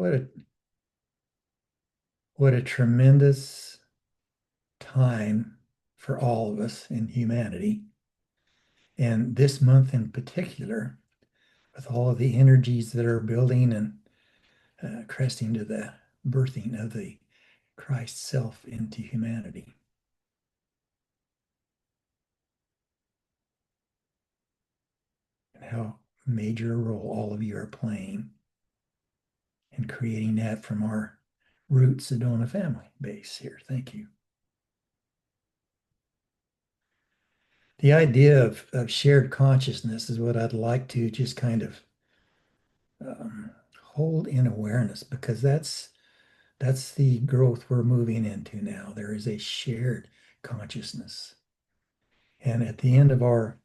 What a what a tremendous time for all of us in humanity. And this month in particular, with all of the energies that are building and cresting to the birthing of the Christ self into humanity. And how major a role all of you are playing in creating that from our root Sedona family base here. Thank you. The idea of shared consciousness is what I'd like to just kind of hold in awareness, because that's the growth we're moving into now. There is a shared consciousness. And at the end of our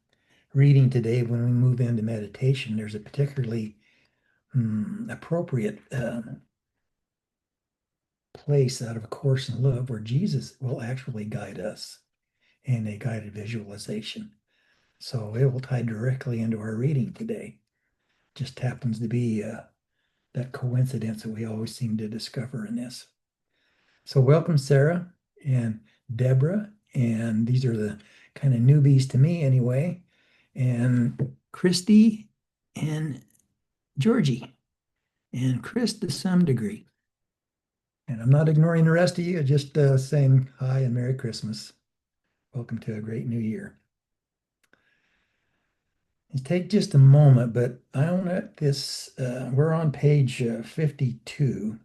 reading today, when we move into meditation, there's a particularly appropriate place out of A Course in Love where Jesus will actually guide us in a guided visualization. So it will tie directly into our reading today. Just happens to be that coincidence that we always seem to discover in this. So welcome, Sarah and Deborah. And these are the kind of newbies to me anyway. And Christy and Georgie and Chris to some degree. And I'm not ignoring the rest of you, just saying hi and Merry Christmas. Welcome to a great new year. And take just a moment, but I own it. We're on page 52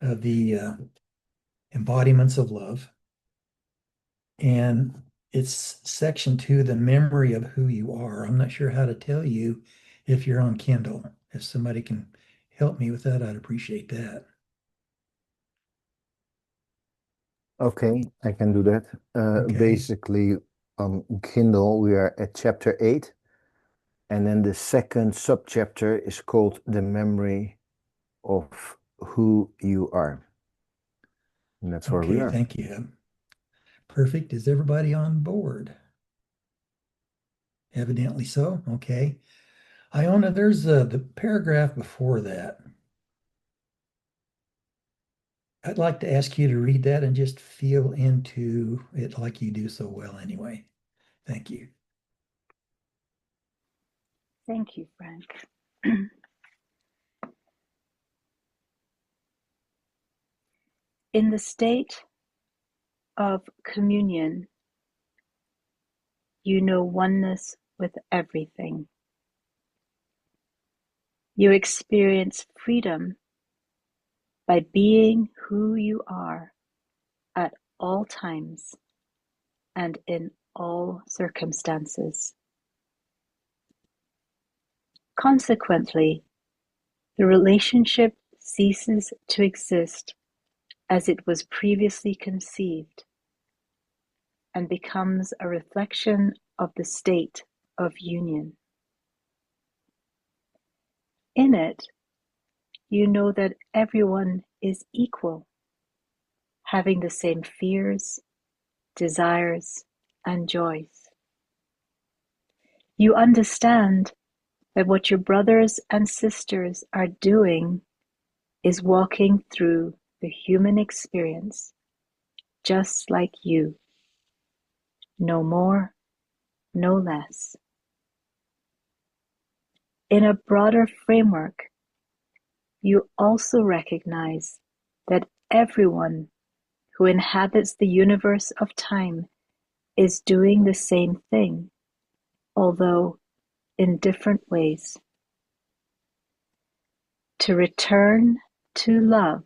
of the Embodiments of Love. And it's section 2, the memory of who you are. I'm not sure how to tell you if you're on Kindle. If somebody can help me with that, I'd appreciate that. Okay, I can do that. Okay. Basically, on Kindle, we are at chapter 8, and then the second subchapter is called The Memory of Who You Are. And that's where we Okay, are. thank you. Perfect. Is everybody on board? Evidently so. Okay. Iona, there's the paragraph before that. I'd like to ask you to read that and just feel into it like you do so well anyway. Thank you. Thank you, Frank. In the state of communion, you know oneness with everything. You experience freedom by being who you are at all times and in all circumstances. Consequently, the relationship ceases to exist as it was previously conceived and becomes a reflection of the state of union. In it, you know that everyone is equal, having the same fears, desires, and joys. You understand that what your brothers and sisters are doing is walking through the human experience, just like you. No more, no less. In a broader framework, you also recognize that everyone who inhabits the universe of time is doing the same thing, although in different ways. To return to love,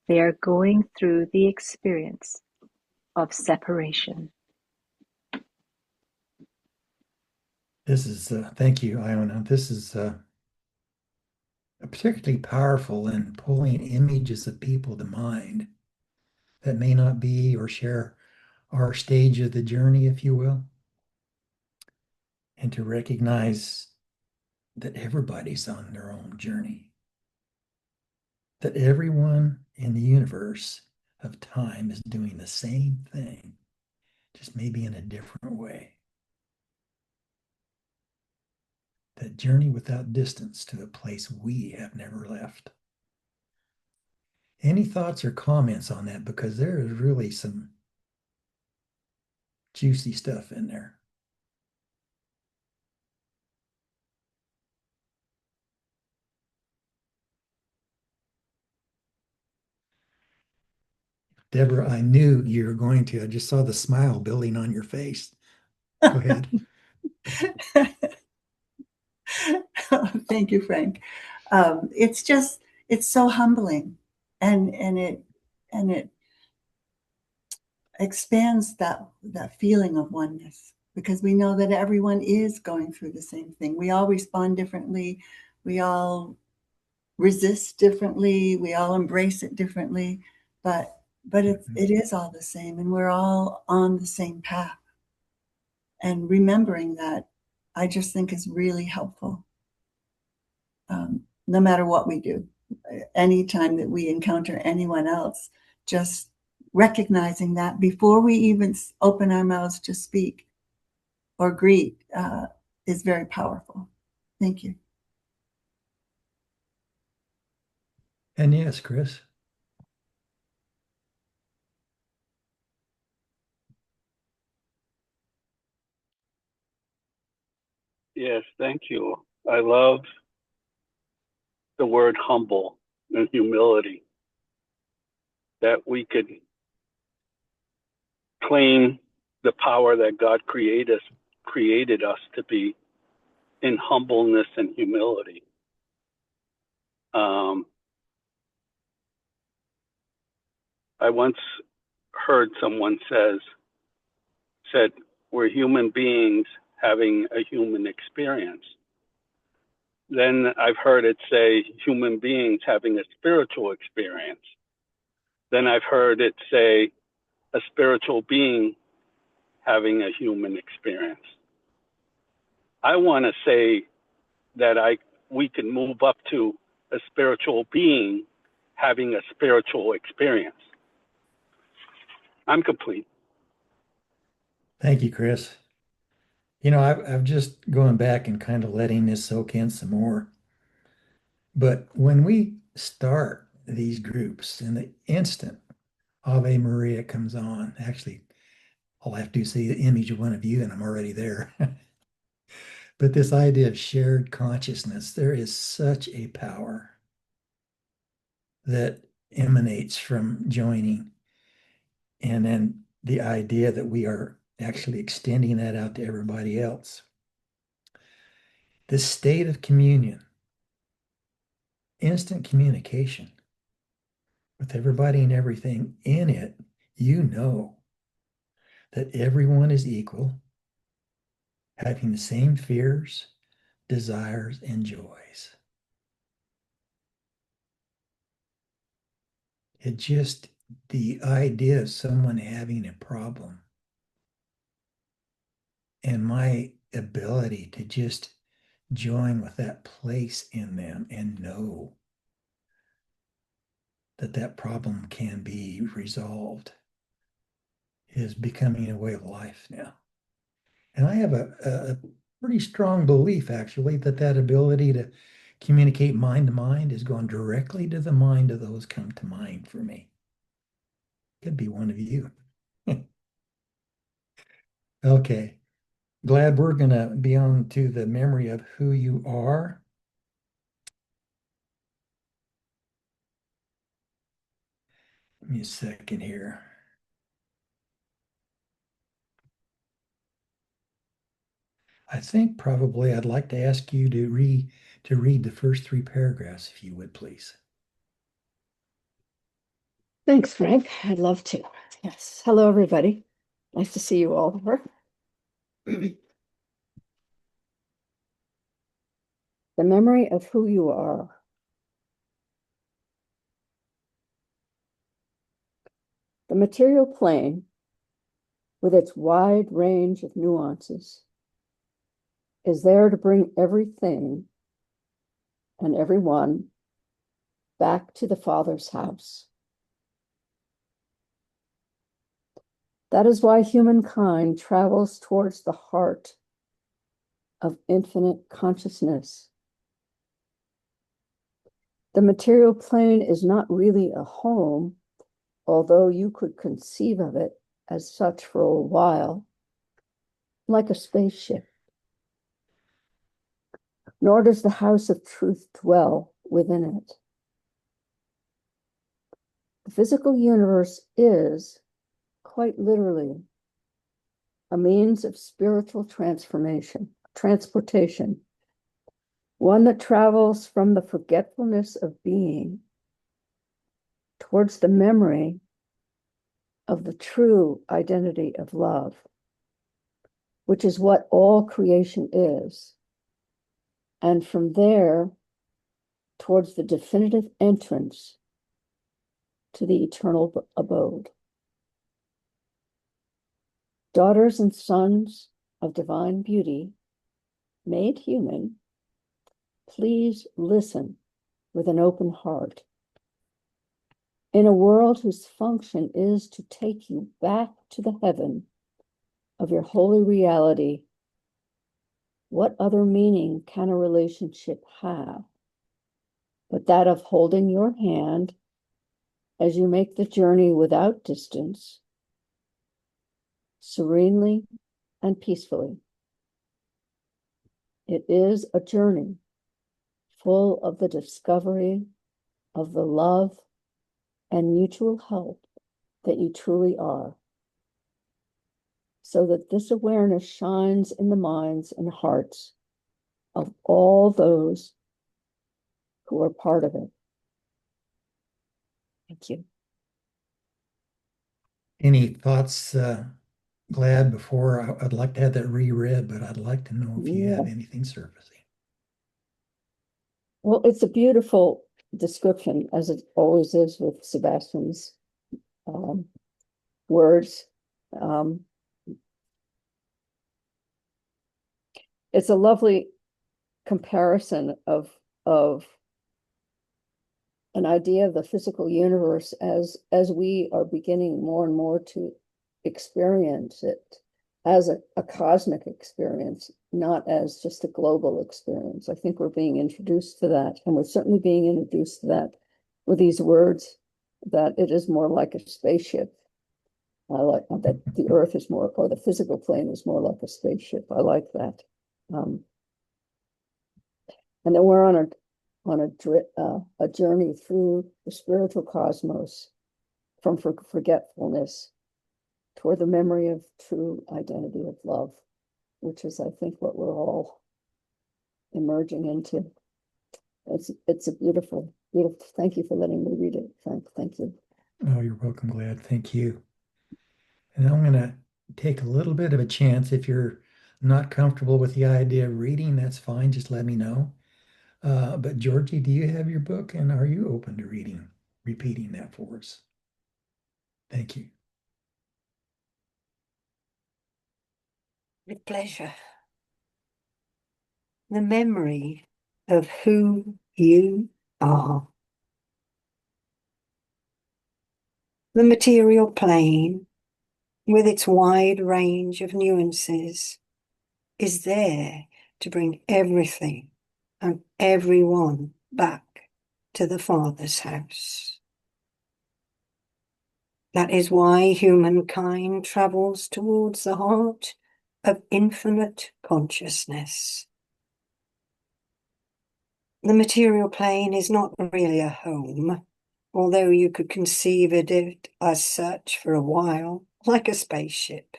they are going through the experience of separation. This is, thank you, Iona. This is particularly powerful in pulling images of people to mind that may not be or share our stage of the journey, if you will, and to recognize that everybody's on their own journey, that everyone in the universe of time is doing the same thing, just maybe in a different way. that journey without distance to a place we have never left. Any thoughts or comments on that? Because there is really some juicy stuff in there. Deborah, I knew you were going to. I just saw the smile building on your face. Go ahead. Thank you, Frank. It's so humbling, and it expands that feeling of oneness, because we know that everyone is going through the same thing. We all respond differently. We all resist differently. We all embrace it differently, but it is all the same, and we're all on the same path. And remembering that, I just think is really helpful. No matter what we do, anytime that we encounter anyone else, just recognizing that before we even open our mouths to speak or greet is very powerful. Thank you. And yes, Chris. Yes, thank you. I love the word humble and humility, that we could claim the power that God created us to be in humbleness and humility. I once heard someone said, we're human beings having a human experience. Then I've heard it say human beings having a spiritual experience. Then I've heard it say a spiritual being having a human experience. I want to say that we can move up to a spiritual being having a spiritual experience. I'm complete. Thank you, Chris. You know, I've just going back and kind of letting this soak in some more. But when we start these groups, in the instant Ave Maria comes on, actually, all I have to do is see the image of one of you and I'm already there. But this idea of shared consciousness, there is such a power that emanates from joining. And then the idea that we are actually extending that out to everybody else. This state of communion, instant communication with everybody and everything in it, you know that everyone is equal, having the same fears, desires, and joys. It just, the idea of someone having a problem and my ability to just join with that place in them and know that that problem can be resolved is becoming a way of life now. And I have a pretty strong belief, actually, that that ability to communicate mind to mind is going directly to the mind of those come to mind for me. Could be one of you. Okay. Glad we're going to be on to the memory of who you are. Give me a second here. I think probably I'd like to ask you to read the first three paragraphs, if you would, please. Thanks, Frank. I'd love to. Yes. Hello, everybody. Nice to see you all here. The memory of who you are. The material plane, with its wide range of nuances, is there to bring everything and everyone back to the Father's house. That is why humankind travels towards the heart of infinite consciousness. The material plane is not really a home, although you could conceive of it as such for a while, like a spaceship. Nor does the house of truth dwell within it. The physical universe is, quite literally, a means of spiritual transportation, one that travels from the forgetfulness of being towards the memory of the true identity of love, which is what all creation is, and from there towards the definitive entrance to the eternal abode. Daughters and sons of divine beauty, made human, please listen with an open heart. In a world whose function is to take you back to the heaven of your holy reality, what other meaning can a relationship have but that of holding your hand as you make the journey without distance, serenely and peacefully? It is a journey full of the discovery of the love and mutual help that you truly are, so that this awareness shines in the minds and hearts of all those who are part of it. Thank you. Any thoughts, Glad, before I'd like to have that reread, but I'd like to know if you have anything surfacing. Well, it's a beautiful description, as it always is with Sebastian's words. It's a lovely comparison of an idea of the physical universe as we are beginning more and more to experience it as a cosmic experience, not as just a global experience. I think we're being introduced to that, and we're certainly being introduced to that with these words, that it is more like a spaceship. I like that the earth is more, or the physical plane is more like a spaceship. I like that. And then we're on a journey through the spiritual cosmos from forgetfulness toward the memory of true identity of love, which is, I think, what we're all emerging into. It's a beautiful, beautiful. Thank you for letting me read it, Frank. Thank you. Oh, you're welcome, Glad. Thank you. And I'm going to take a little bit of a chance. If you're not comfortable with the idea of reading, that's fine. Just let me know. But Georgie, do you have your book, and are you open to repeating that for us? Thank you. With pleasure. The memory of who you are. The material plane, with its wide range of nuances, is there to bring everything and everyone back to the Father's house. That is why humankind travels towards the heart of infinite consciousness. The material plane is not really a home, although you could conceive of it as such for a while, like a spaceship.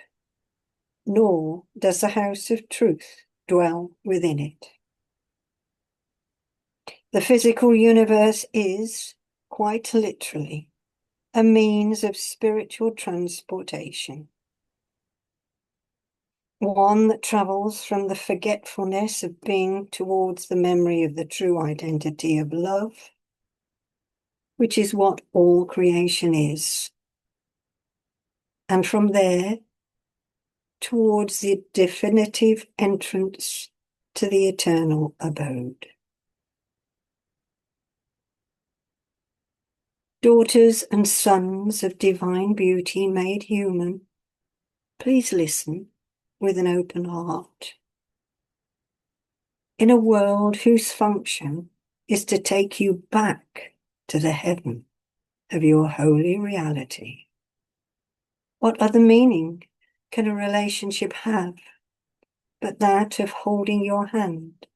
Nor does the house of truth dwell within it. The physical universe is, quite literally, a means of spiritual transportation. One that travels from the forgetfulness of being towards the memory of the true identity of love, which is what all creation is. And from there, towards the definitive entrance to the eternal abode. Daughters and sons of divine beauty made human, please listen with an open heart. in a world whose function is to take you back to the heaven of your holy reality. What other meaning can a relationship have but that of holding your hand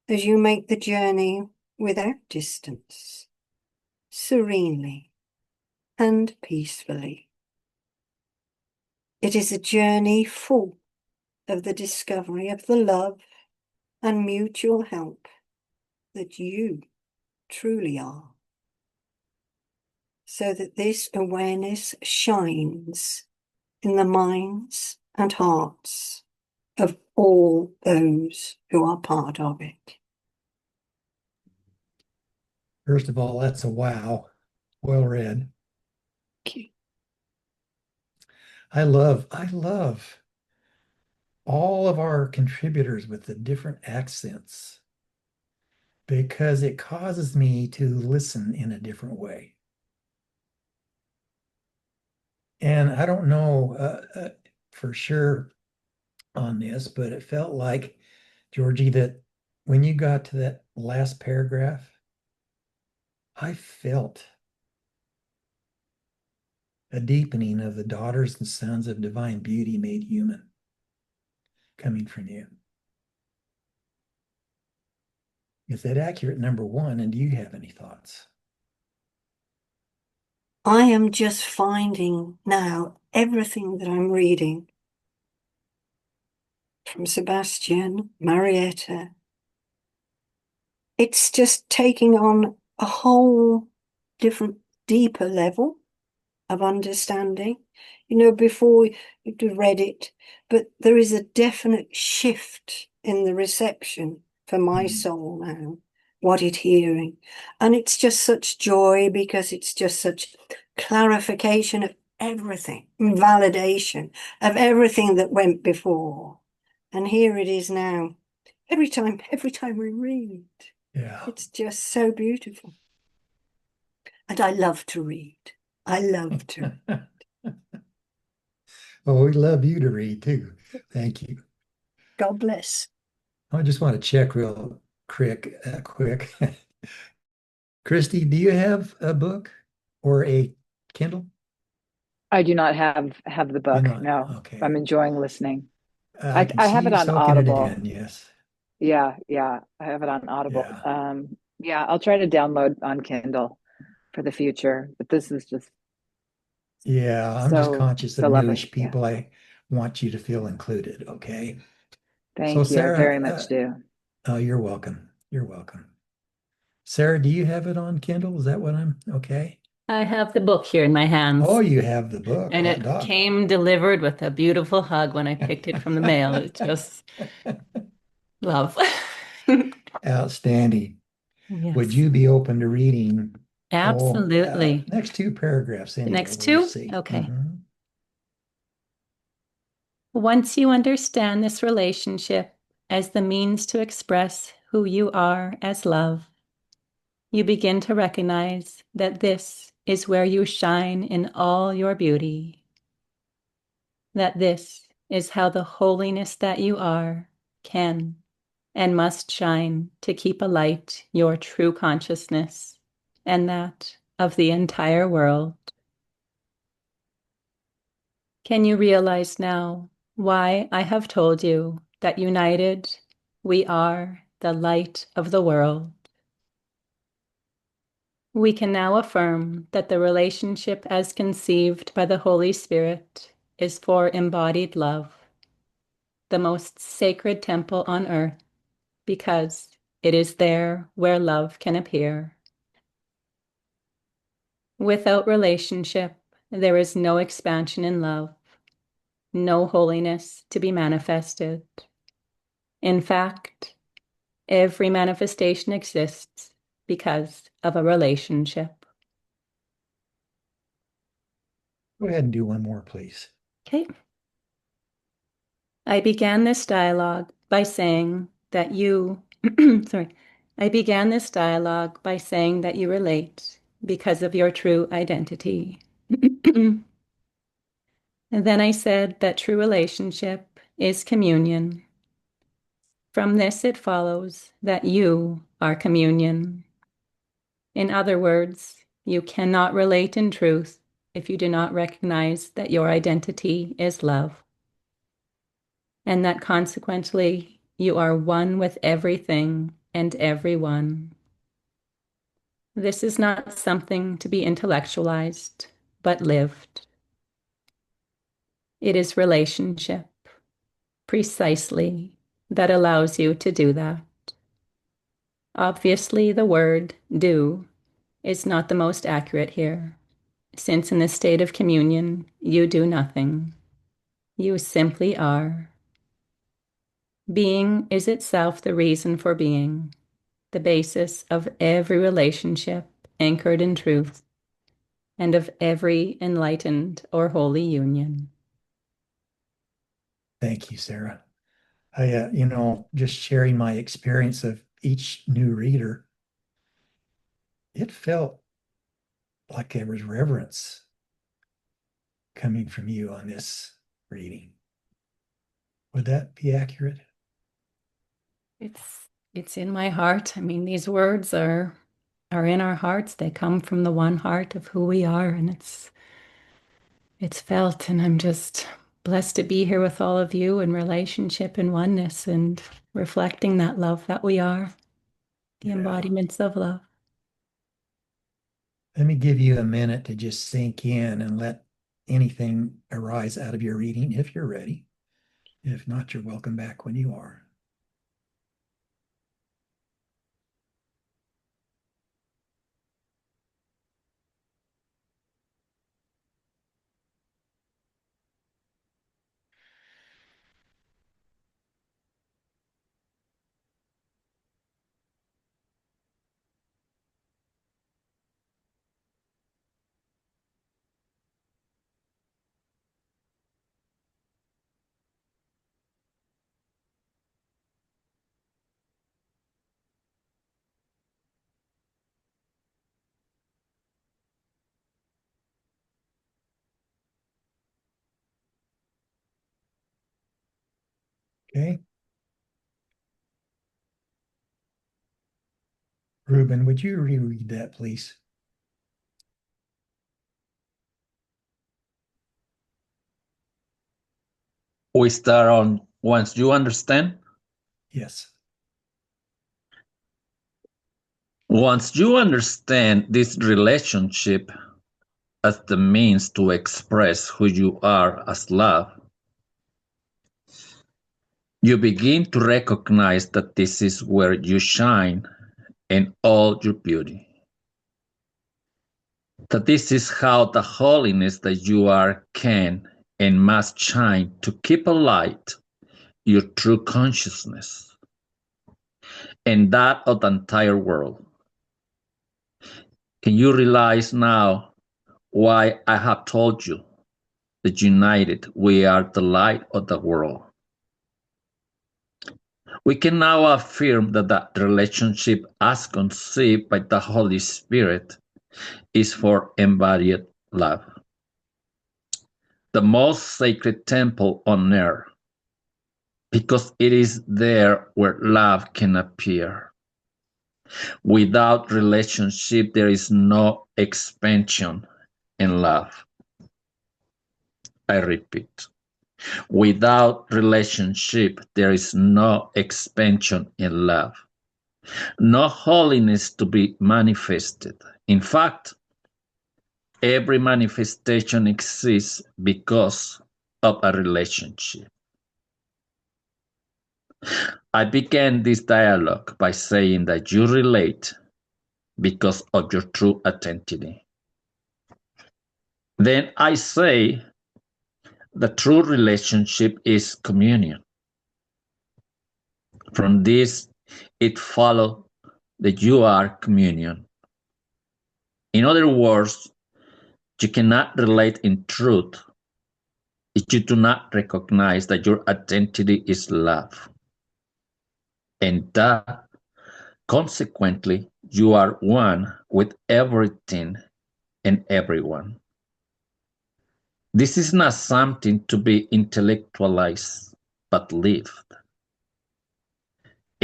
as you make the journey without distance, serenely and peacefully? It is a journey full of the discovery of the love and mutual help that you truly are, so that this awareness shines in the minds and hearts of all those who are part of it. First of all, that's a wow. Well read. Thank you. I love all of our contributors with the different accents because it causes me to listen in a different way. And I don't know for sure on this, but it felt like, Georgie, that when you got to that last paragraph, I felt a deepening of the daughters and sons of divine beauty made human coming from you. Is that accurate, number one? And do you have any thoughts? I am just finding now everything that I'm reading from Sebastian, Marietta, it's just taking on a whole different, deeper level of understanding. You know, before you'd read it, but there is a definite shift in the reception for my soul now, what it's hearing. And it's just such joy because it's just such clarification of everything, validation of everything that went before. And here it is now. Every time we read, Yeah. it's just so beautiful. And I love to read. I love to. Well, we love you to read too. Thank you. God bless. I just want to check real quick. Christy, do you have a book or a Kindle? I do not have the You're book. not. No, Okay. I'm enjoying listening. I I can I see have it you on soaking it Audible. in. Yes. Yeah, I have it on Audible. Yeah. Yeah, I'll try to download on Kindle for the future, but this is just Yeah. I'm just so conscious of so newish lovely. Yeah. people. I want you to feel included. Okay. So, Thank you. I Sarah, very much do. oh, you're welcome. You're welcome. Sarah, do you have it on Kindle? Is that what I'm okay? I have the book here in my Oh, hands, you have the book. and Hot it dog. came delivered with a beautiful hug when I picked it from the mail. It's just love. Outstanding. Would Yes, you be open to reading absolutely. next two paragraphs The anyway? next We'll two? see. Okay. Once you understand this relationship as the means to express who you are as love, you begin to recognize that this is where you shine in all your beauty, that this is how the holiness that you are can and must shine to keep alight your true consciousness and that of the entire world. Can you realize now why I have told you that united we are the light of the world? We can now affirm that the relationship as conceived by the Holy Spirit is for embodied love, the most sacred temple on earth, because it is there where love can appear. Without relationship, there is no expansion in love, no holiness to be manifested. In fact, every manifestation exists because of a relationship. Go ahead and do one more, please. Okay. I began this dialogue by saying that you, I began this dialogue by saying that you relate because of your true identity. And then I said that true relationship is communion. From this it follows that you are communion. In other words, you cannot relate in truth if you do not recognize that your identity is love, and that consequently you are one with everything and everyone. This is not something to be intellectualized, but lived. It is relationship, precisely, that allows you to do that. Obviously, the word do is not the most accurate here, since in the state of communion, you do nothing. You simply are. Being is itself the reason for being, the basis of every relationship anchored in truth, and of every enlightened or holy union. Thank you, Sarah. I, just sharing my experience of each new reader, it felt like there was reverence coming from you on this reading. Would that be accurate? It's in my heart. I mean, these words are in our hearts. They come from the one heart of who we are, and it's felt. And I'm just blessed to be here with all of you in relationship and oneness and reflecting that love that we are, the embodiments of love. Let me give you a minute to just sink in and let anything arise out of your reading if you're ready. If not, you're welcome back when you are. Okay. Ruben, would you reread that, please? We start on once you understand. Yes. Once you understand this relationship as the means to express who you are as love, you begin to recognize that this is where you shine in all your beauty. That this is how the holiness that you are can and must shine to keep alight your true consciousness and that of the entire world. Can you realize now why I have told you that united we are the light of the world? We can now affirm that the relationship as conceived by the Holy Spirit is for embodied love, the most sacred temple on earth, because it is there where love can appear. Without relationship, there is no expansion in love. I repeat, without relationship, there is no expansion in love, no holiness to be manifested. In fact, every manifestation exists because of a relationship. I began this dialogue by saying that you relate because of your true identity. Then I say the true relationship is communion. From this, it follows that you are communion. In other words, you cannot relate in truth if you do not recognize that your identity is love. And that, consequently, you are one with everything and everyone. This is not something to be intellectualized, but lived.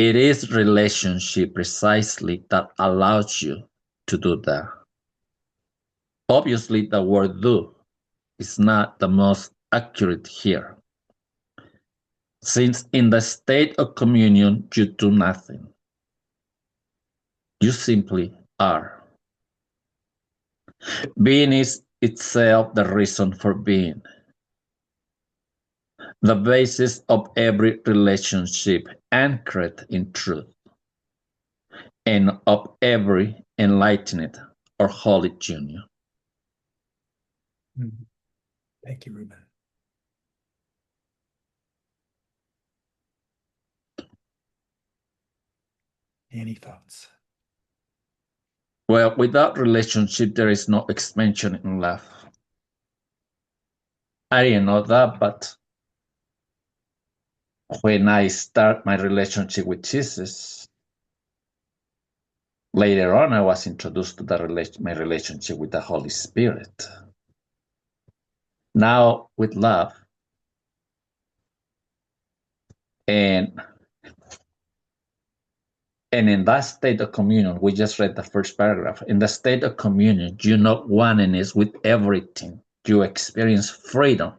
It is relationship precisely that allows you to do that. Obviously, the word do is not the most accurate here, since in the state of communion you do nothing. You simply are. Being is itself the reason for being, the basis of every relationship anchored in truth, and of every enlightened or holy union. Thank you, Ruben. Any thoughts? Well, without relationship, there is no expansion in love. I didn't know that, but when I start my relationship with Jesus, later on I was introduced to my relationship with the Holy Spirit. Now with love, and in that state of communion, we just read the first paragraph. In the state of communion, you know oneness with everything. You experience freedom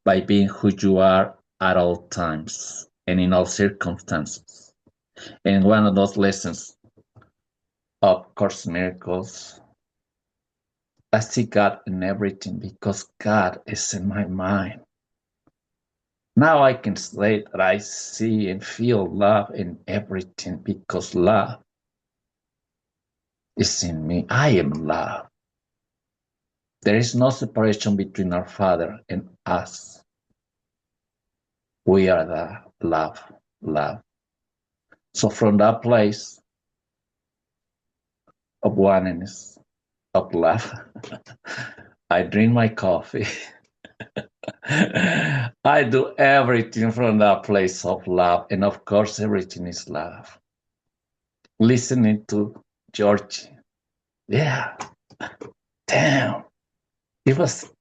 by being who you are at all times and in all circumstances. And one of those lessons of Course in Miracles, I see God in everything because God is in my mind. Now I can say that I see and feel love in everything because love is in me. I am love. There is no separation between our Father and us. We are the love. So from that place of oneness, of love, I drink my coffee. I do everything from that place of love. And of course, everything is love. Listening to Georgie. Yeah. Damn. It was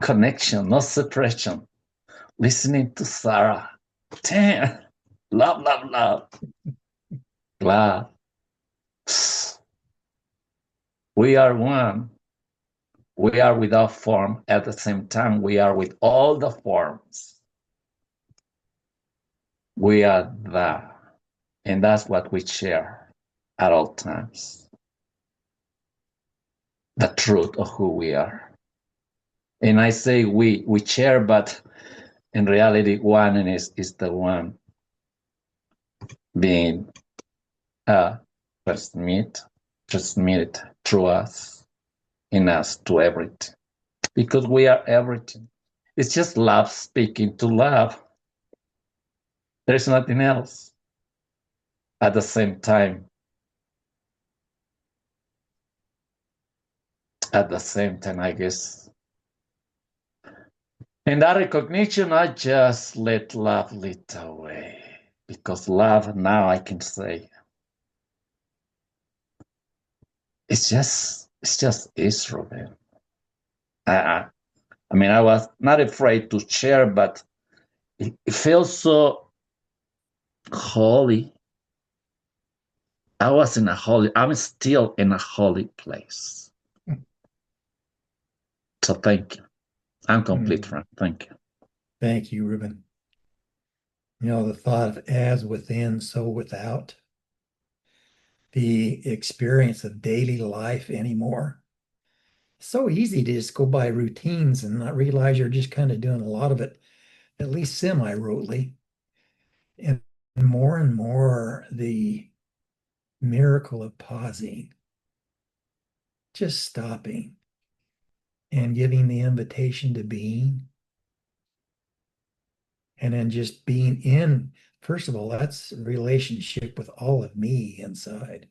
connection, not separation. Listening to Sarah. Damn. Love. Love. We are one. We are without form. At the same time, we are with all the forms. We are that. And that's what we share at all times. The truth of who we are. And I say we share, but in reality, oneness is the one being transmitted through us, in us to everything. Because we are everything. It's just love speaking to love. There's nothing else. At the same time, I guess. In that recognition, I just let love lead the way. Because love, now I can say, it's just Israel, man. I mean, I was not afraid to share, but it feels so holy. I'm still in a holy place. So thank you. I'm complete, friend. Thank you. Thank you, Ruben. You know, the thought of as within, so without, the experience of daily life anymore. It's so easy to just go by routines and not realize you're just kind of doing a lot of it, at least semi-rotely. And more, the miracle of pausing, just stopping and giving the invitation to being, and then just being in. First of all, that's a relationship with all of me inside.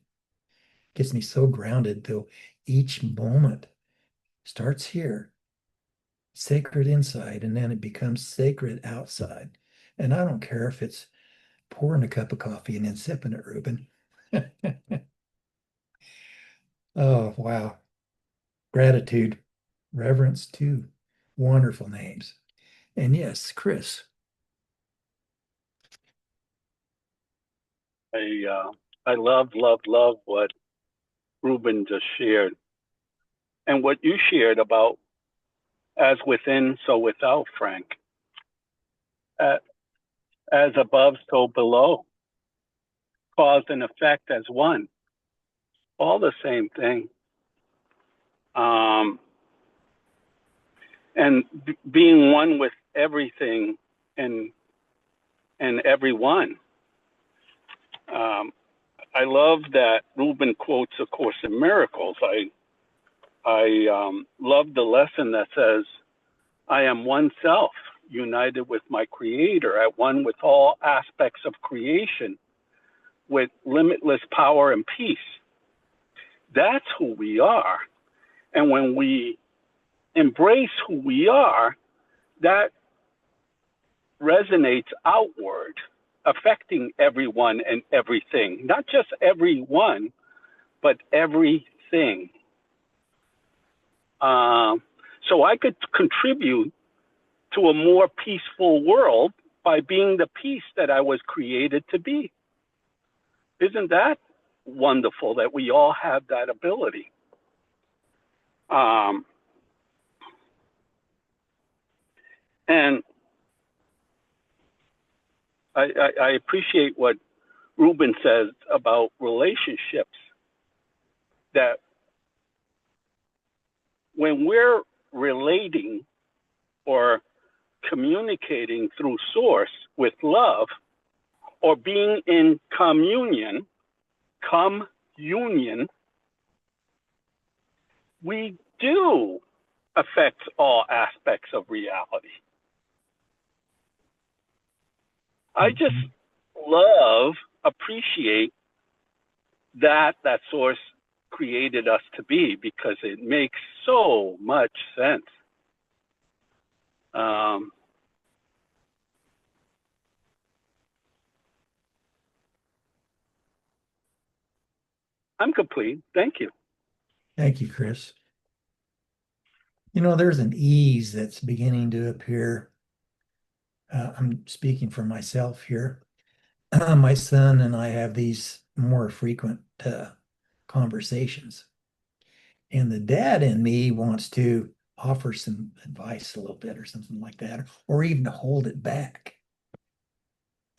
Gets me so grounded, though each moment starts here, sacred inside, and then it becomes sacred outside. And I don't care if it's pouring a cup of coffee and then sipping it, Ruben. Oh, wow. Gratitude, reverence, too. Wonderful names. And yes, Chris. I love what Ruben just shared, and what you shared about as within, so without, Frank. As above, so below. Cause and effect as one. All the same thing. And being one with everything and everyone. I love that Ruben quotes A Course in Miracles. I love the lesson that says, I am one self, united with my creator, at one with all aspects of creation, with limitless power and peace. That's who we are. And when we embrace who we are, that resonates outward, affecting everyone and everything. Not just everyone, but everything. So I could contribute to a more peaceful world by being the peace that I was created to be. Isn't that wonderful that we all have that ability? And I appreciate what Ruben says about relationships, that when we're relating or communicating through source with love, or being in communion, we do affect all aspects of reality. I just appreciate that source created us to be, because it makes so much sense. I'm complete. Thank you. Thank you, Chris. You know, there's an ease that's beginning to appear. I'm speaking for myself here. My son and I have these more frequent conversations. And the dad in me wants to offer some advice a little bit or something like that, or even to hold it back.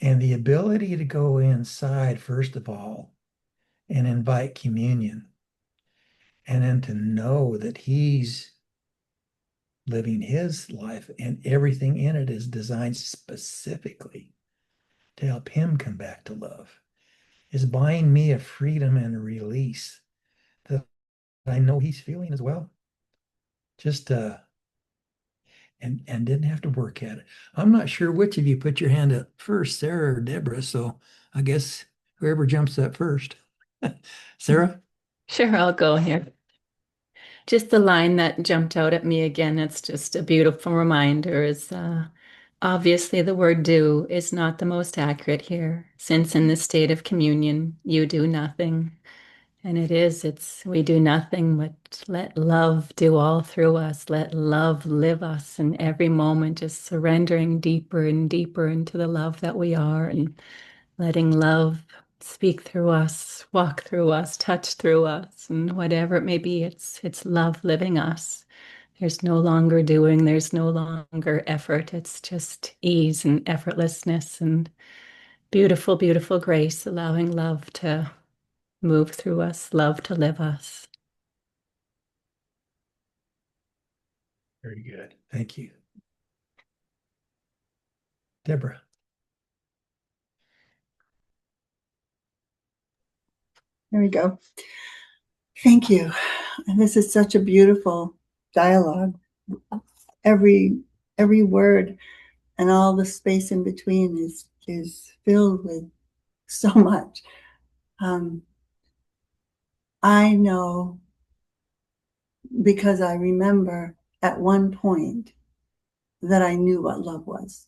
And the ability to go inside, first of all, and invite communion, and then to know that he's living his life and everything in it is designed specifically to help him come back to love, is buying me a freedom and a release that I know he's feeling as well. Just and didn't have to work at it. I'm not sure which of you put your hand up first, Sarah or Deborah. So I guess whoever jumps up first. Sarah? Sure, I'll go here. Just the line that jumped out at me again, it's just a beautiful reminder is obviously the word do is not the most accurate here, since in the state of communion, you do nothing. And it's we do nothing but let love do all through us. Let love live us in every moment, just surrendering deeper and deeper into the love that we are and letting love speak through us, walk through us, touch through us, and whatever it may be, it's love living us. There's no longer doing, there's no longer effort. It's just ease and effortlessness and beautiful, beautiful grace, allowing love to move through us, love to live us. Very good. Thank you. Deborah. There we go. Thank you. And this is such a beautiful dialogue. Every word and all the space in between is filled with so much. I know, because I remember at one point that I knew what love was.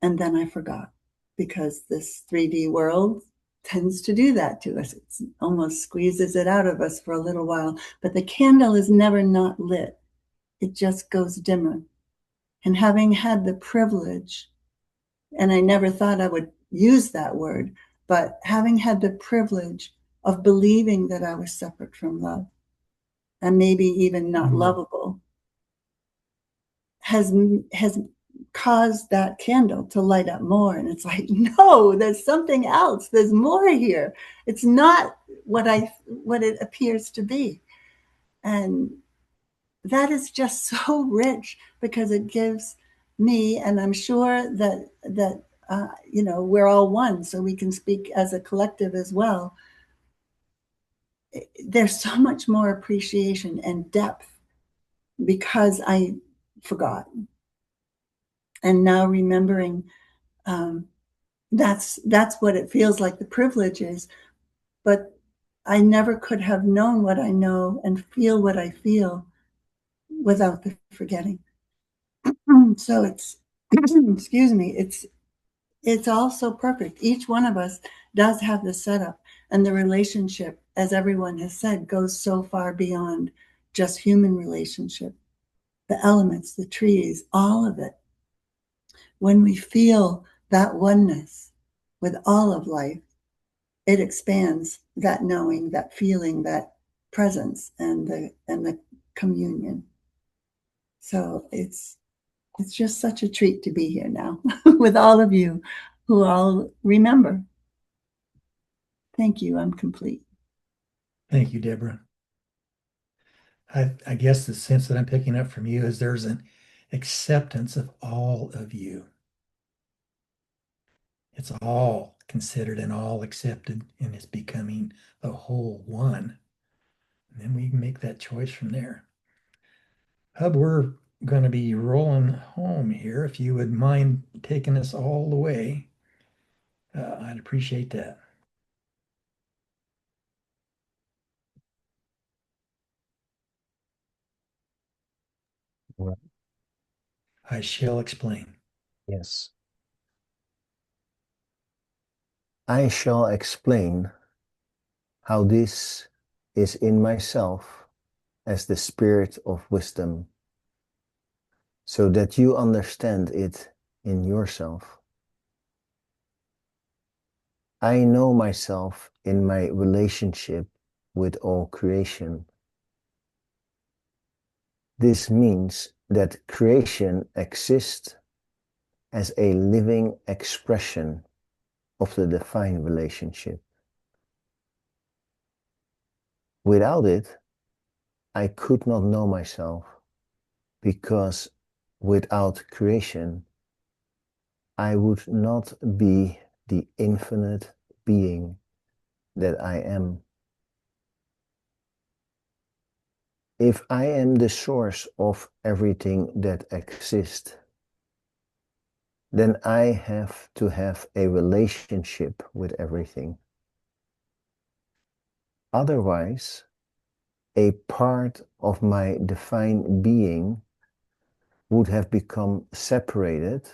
And then I forgot, because this 3D world tends to do that to us. It almost squeezes it out of us for a little while. But the candle is never not lit. It just goes dimmer. And having had the privilege, and I never thought I would use that word, but having had the privilege of believing that I was separate from love and maybe even not lovable has caused that candle to light up more. And it's like, no, there's something else. There's more here. It's not what it appears to be. And that is just so rich because it gives me, and I'm sure that we're all one, so we can speak as a collective as well. There's so much more appreciation and depth because I forgot. And now remembering, that's what it feels like the privilege is. But I never could have known what I know and feel what I feel without the forgetting. So it's, excuse me, it's all so perfect. Each one of us does have the setup, and the relationship, as everyone has said, goes so far beyond just human relationship. The elements, the trees, all of it. When we feel that oneness with all of life, it expands that knowing, that feeling, that presence, and the communion. So it's just such a treat to be here now with all of you who all remember. Thank you. I'm complete. Thank you, Deborah. I guess the sense that I'm picking up from you is there's an acceptance of all of you. It's all considered and all accepted, and it's becoming the whole one. And then we can make that choice from there. Hub, we're going to be rolling home here. If you would mind taking us all the way, I'd appreciate that. Right. I shall explain. Yes. I shall explain how this is in myself as the spirit of wisdom, so that you understand it in yourself. I know myself in my relationship with all creation. This means that creation exists as a living expression of the divine relationship. Without it, I could not know myself, because without creation, I would not be the infinite being that I am. If I am the source of everything that exists, then I have to have a relationship with everything. Otherwise, a part of my divine being would have become separated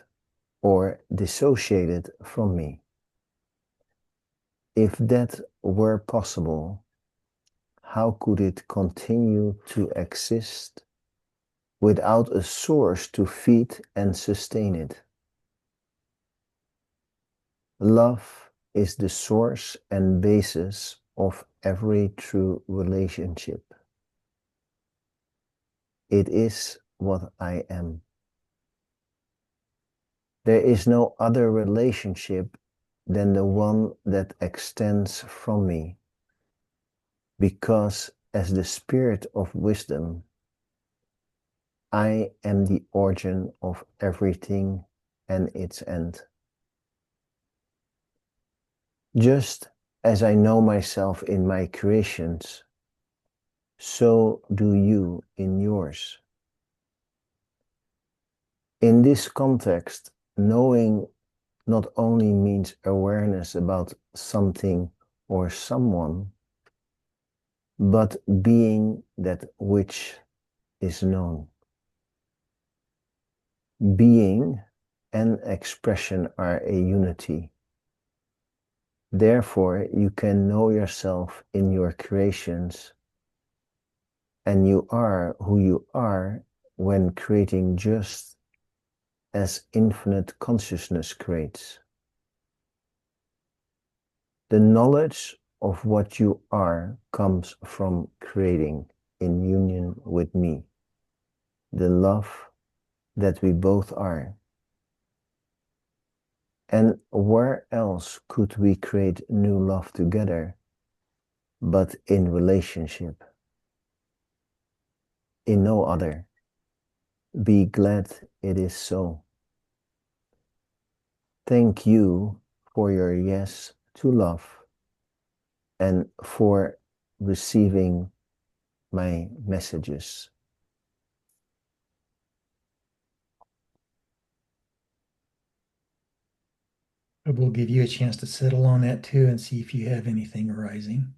or dissociated from me. If that were possible, how could it continue to exist without a source to feed and sustain it? Love is the source and basis of every true relationship. It is what I am. There is no other relationship than the one that extends from me, because as the spirit of wisdom, I am the origin of everything and its end. Just as I know myself in my creations, so do you in yours. In this context, knowing not only means awareness about something or someone, but being that which is known. Being and expression are a unity. Therefore, you can know yourself in your creations, and you are who you are when creating, just as infinite consciousness creates. The knowledge of what you are comes from creating in union with me. The love that we both are. And where else could we create new love together but in relationship? In no other. Be glad it is so. Thank you for your yes to love and for receiving my messages. We'll give you a chance to settle on that too and see if you have anything arising.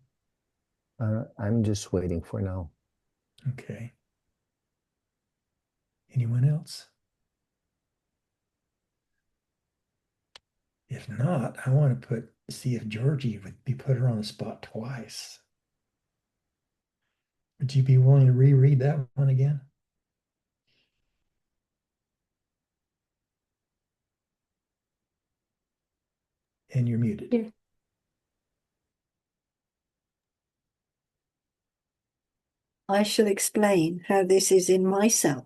I'm just waiting for now. Okay. Anyone else? If not, I want to see if Georgie would be put her on the spot twice. Would you be willing to reread that one again? And you're muted. Yeah. I shall explain how this is in myself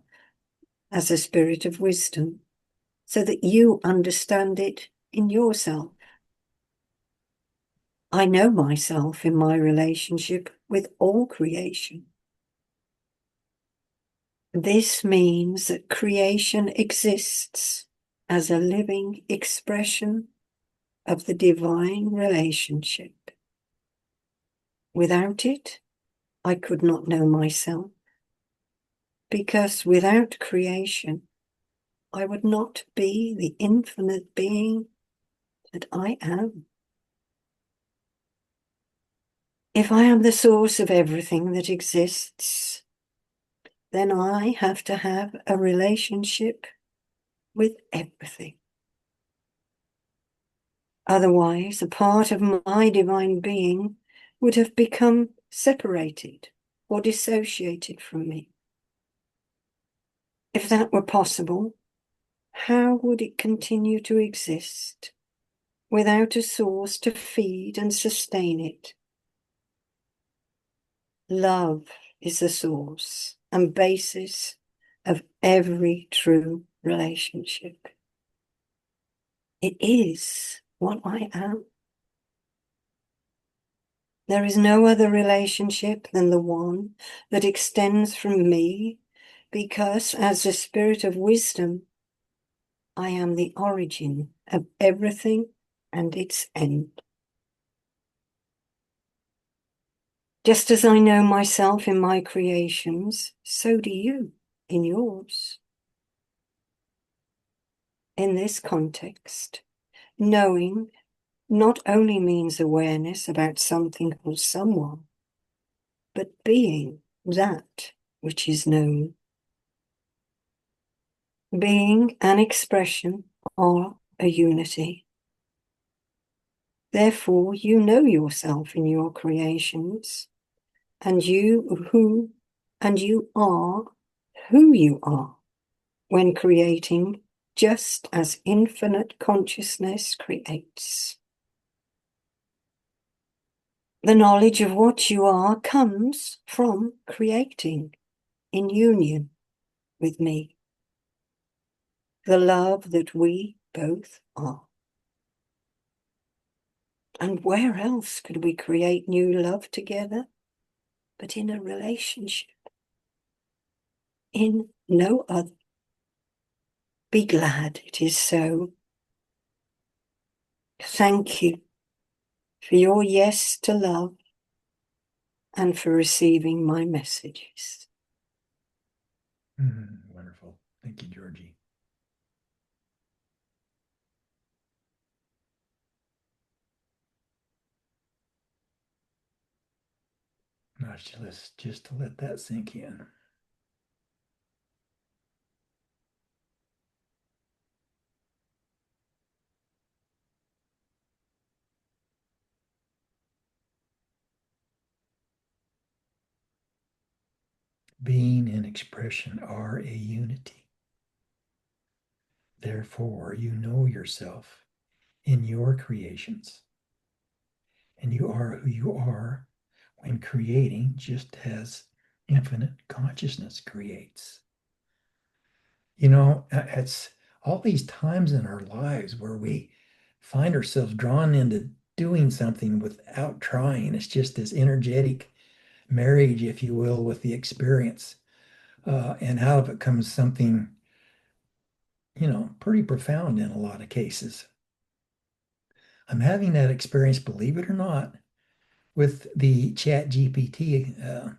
as a spirit of wisdom, so that you understand it in yourself. I know myself in my relationship with all creation. This means that creation exists as a living expression of the divine relationship. Without it, I could not know myself, because without creation, I would not be the infinite being that I am. If I am the source of everything that exists, then I have to have a relationship with everything. Otherwise, a part of my divine being would have become separated or dissociated from me. If that were possible, how would it continue to exist without a source to feed and sustain it? Love is the source and basis of every true relationship. It is what I am. There is no other relationship than the one that extends from me, because as the spirit of wisdom, I am the origin of everything and its end. Just as I know myself in my creations, so do you in yours. In this context, knowing not only means awareness about something or someone, but being that which is known. Being and expression are a unity. Therefore, you know yourself in your creations, and you are who you are when creating, just as infinite consciousness creates. The knowledge of what you are comes from creating in union with me, the love that we both are. And where else could we create new love together but in a relationship? In no other. Be glad it is so. Thank you for your yes to love and for receiving my messages. Wonderful. Thank you, Georgie. Now just to let that sink in. Being and expression are a unity. Therefore, you know yourself in your creations, And you are who you are when creating, just as infinite consciousness creates. It's all these times in our lives where we find ourselves drawn into doing something without trying. It's just this energetic marriage, if you will, with the experience. And out of it comes something, pretty profound in a lot of cases. I'm having that experience, believe it or not, with the Chat GPT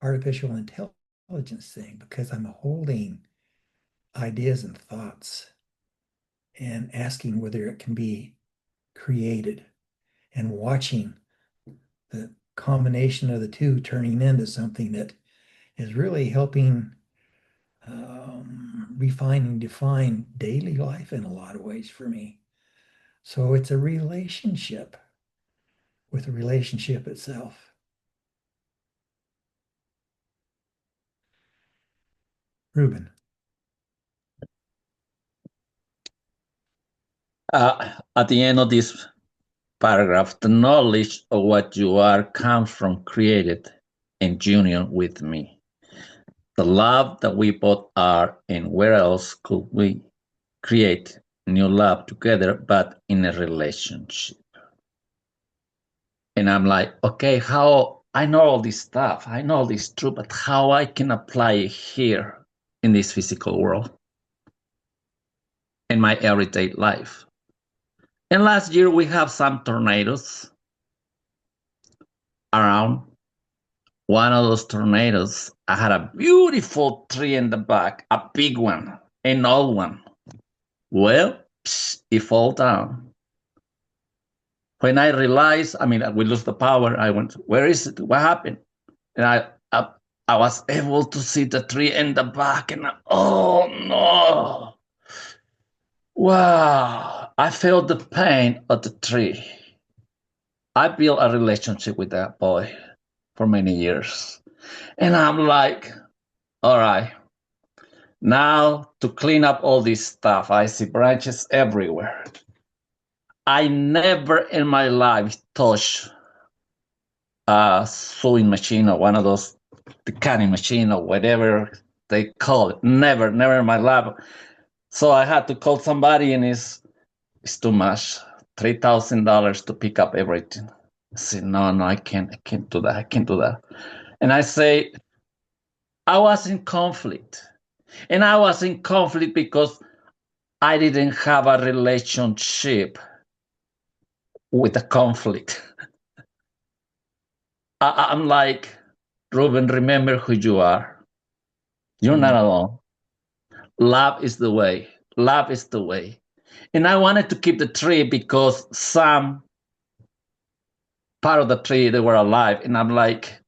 artificial intelligence thing, because I'm holding ideas and thoughts and asking whether it can be created and watching the combination of the two turning into something that is really helping refine and define daily life in a lot of ways for me. So it's a relationship with the relationship itself. Ruben. At the end of this paragraph, the knowledge of what you are comes from created in union with me. The love that we both are, and where else could we create new love together but in a relationship? And I'm like, okay, how I know all this stuff, I know all this truth, but how I can apply it here in this physical world, in my everyday life. And last year we have some tornadoes around. One of those tornadoes, I had a beautiful tree in the back, a big one, an old one. Well, it fell down. When I realized, we lose the power, I went, where is it? What happened? And I was able to see the tree in the back, and oh no. Wow, I felt the pain of the tree. I built a relationship with that boy for many years. And I'm like, all right, now to clean up all this stuff, I see branches everywhere. I never in my life touched a sewing machine or one of those, the cutting machine or whatever they call it. Never in my life. So I had to call somebody, and it's too much. $3,000 to pick up everything. I said, no, I can't do that. I can't do that. And I say, I was in conflict. And I was in conflict because I didn't have a relationship with the conflict. I'm like, Ruben, remember who you are. You're not alone. Love is the way. Love is the way. And I wanted to keep the tree because some part of the tree, they were alive. And I'm like,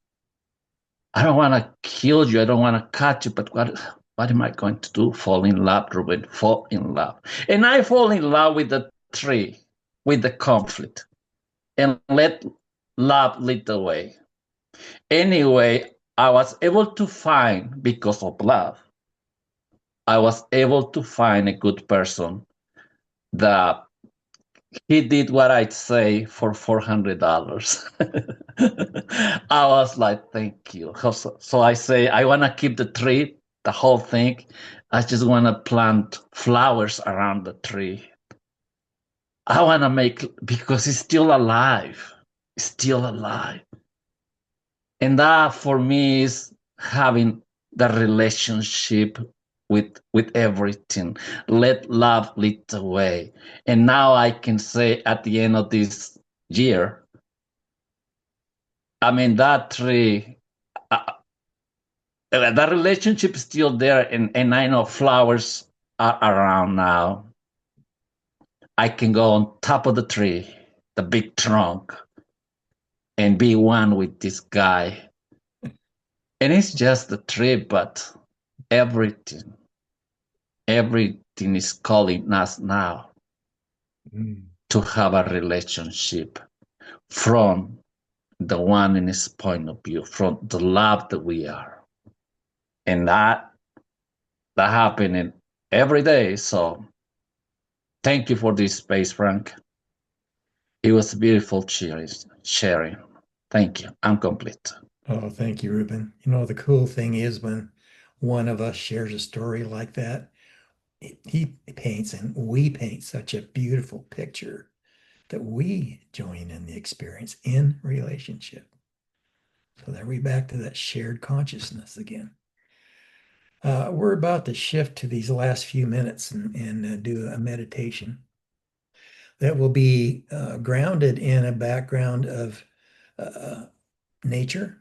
I don't want to kill you. I don't want to cut you. But what am I going to do? Fall in love, Ruben. Fall in love. And I fall in love with the tree, with the conflict. And let love lead the way. Anyway, I was able to find, because of love, I was able to find a good person that he did what I'd say for $400. I was like, thank you. So I say, I want to keep the tree, the whole thing. I just want to plant flowers around the tree. I want to make, because it's still alive. It's still alive. And that for me is having the relationship with everything. Let love lead the way. And now I can say at the end of this year, that tree, that relationship is still there, and I know flowers are around now. I can go on top of the tree, the big trunk, and be one with this guy. And it's just a tree, but everything is calling us now to have a relationship from the one in his point of view, from the love that we are. And that happening every day. So thank you for this space, Frank. It was beautiful sharing. Thank you. I'm complete. Oh, thank you, Ruben. You know, the cool thing is when one of us shares a story like that, he paints and we paint such a beautiful picture that we join in the experience in relationship. So there we back to that shared consciousness again. We're about to shift to these last few minutes and do a meditation that will be grounded in a background of uh, nature,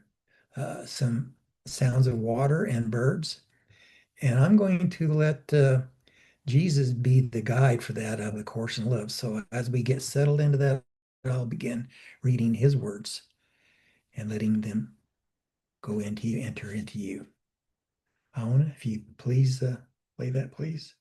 some sounds of water and birds. And I'm going to let Jesus be the guide for that of the Course in Love. So as we get settled into that, I'll begin reading his words and letting them go into you, enter into you. Aona, if you please play that, please.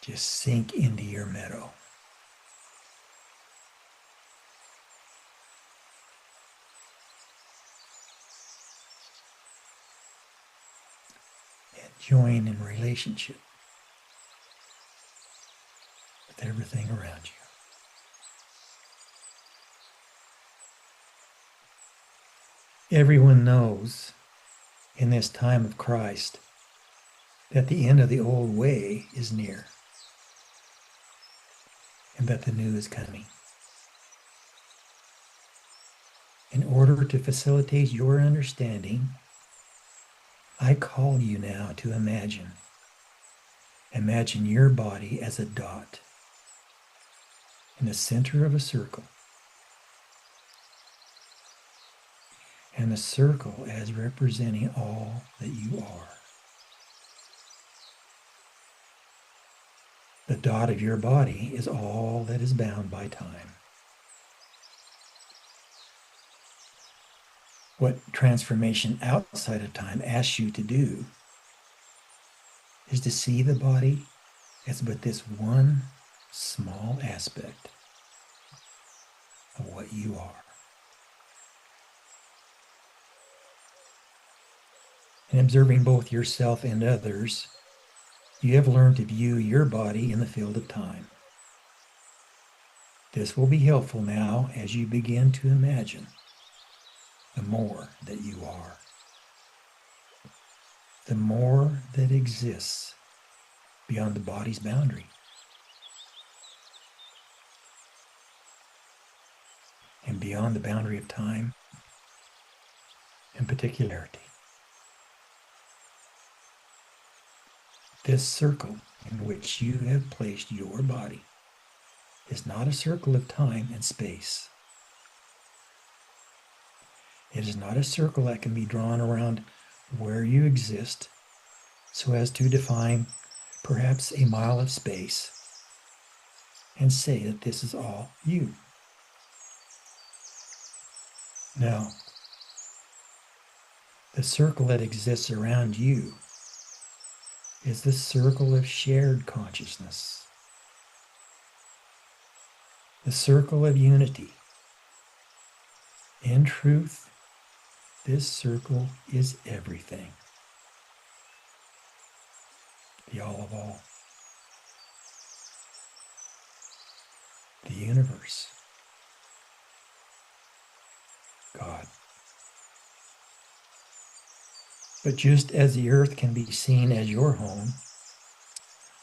Just sink into your meadow. And join in relationship with everything around you. Everyone knows in this time of Christ that the end of the old way is near and that the new is coming. In order to facilitate your understanding, I call you now to imagine. Imagine your body as a dot in the center of a circle, and the circle as representing all that you are. The dot of your body is all that is bound by time. What transformation outside of time asks you to do is to see the body as but this one small aspect of what you are. In observing both yourself and others, you have learned to view your body in the field of time. This will be helpful now as you begin to imagine the more that you are, the more that exists beyond the body's boundary, and beyond the boundary of time and particularity. This circle in which you have placed your body is not a circle of time and space. It is not a circle that can be drawn around where you exist so as to define perhaps a mile of space and say that this is all you. No. The circle that exists around you is the circle of shared consciousness, the circle of unity. In truth, this circle is everything, the all of all, the universe, God. But just as the earth can be seen as your home,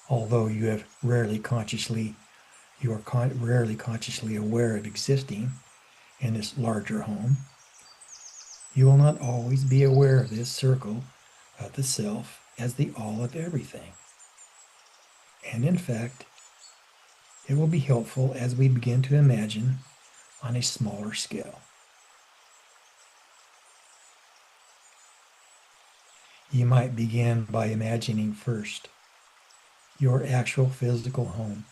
although you are rarely consciously aware of existing in this larger home, you will not always be aware of this circle of the self as the all of everything. And in fact, it will be helpful as we begin to imagine on a smaller scale. You might begin by imagining first your actual physical home,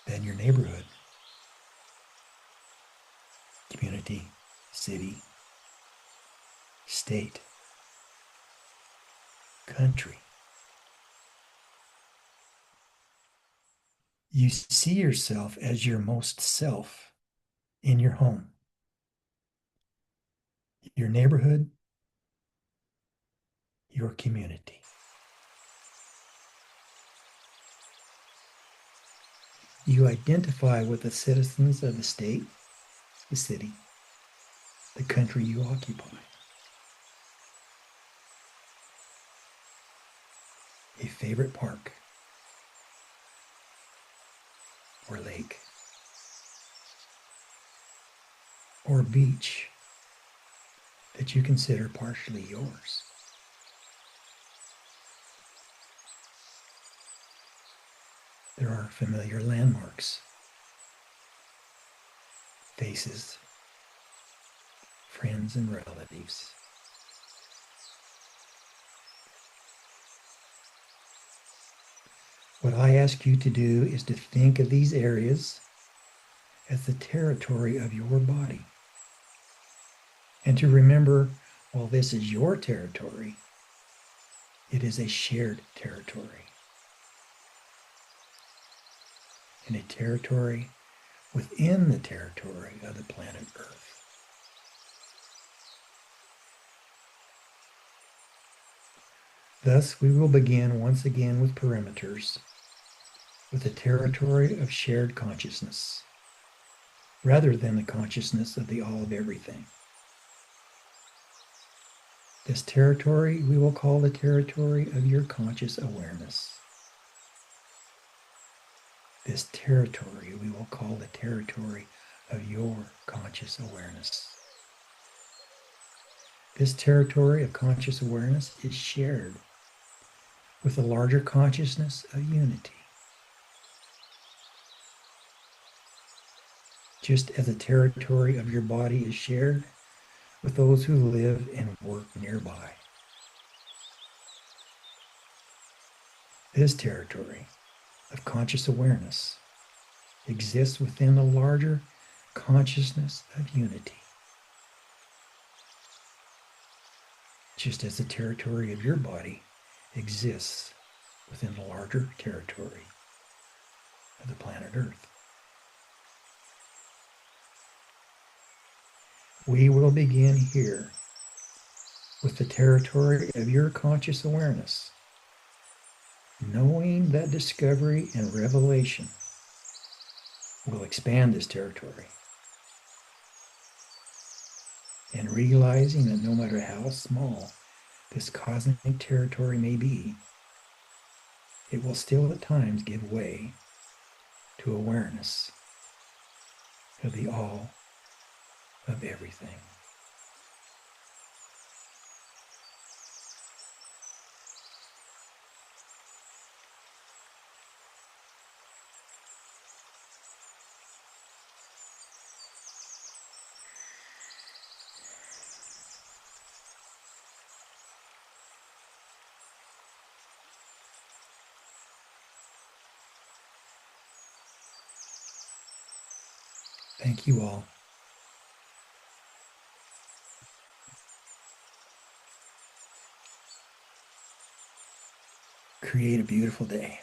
then your neighborhood, community, city, state, country. You see yourself as your most self in your home, your neighborhood, your community. You identify with the citizens of the state, the city, the country you occupy. A favorite park or lake or beach that you consider partially yours. There are familiar landmarks, faces, friends and relatives. What I ask you to do is to think of these areas as the territory of your body. And to remember, while this is your territory, it is a shared territory. And a territory within the territory of the planet Earth. Thus, we will begin once again with perimeters, with the territory of shared consciousness, rather than the consciousness of the all of everything. This territory we will call the territory of your conscious awareness. This territory we will call the territory of your conscious awareness. This territory of conscious awareness is shared with the larger consciousness of unity. Just as the territory of your body is shared with those who live and work nearby. This territory of conscious awareness exists within the larger consciousness of unity. Just as the territory of your body exists within the larger territory of the planet Earth. We will begin here with the territory of your conscious awareness, knowing that discovery and revelation will expand this territory, and realizing that no matter how small this cosmic territory may be, it will still at times give way to awareness of the all of everything. Thank you all. Create a beautiful day.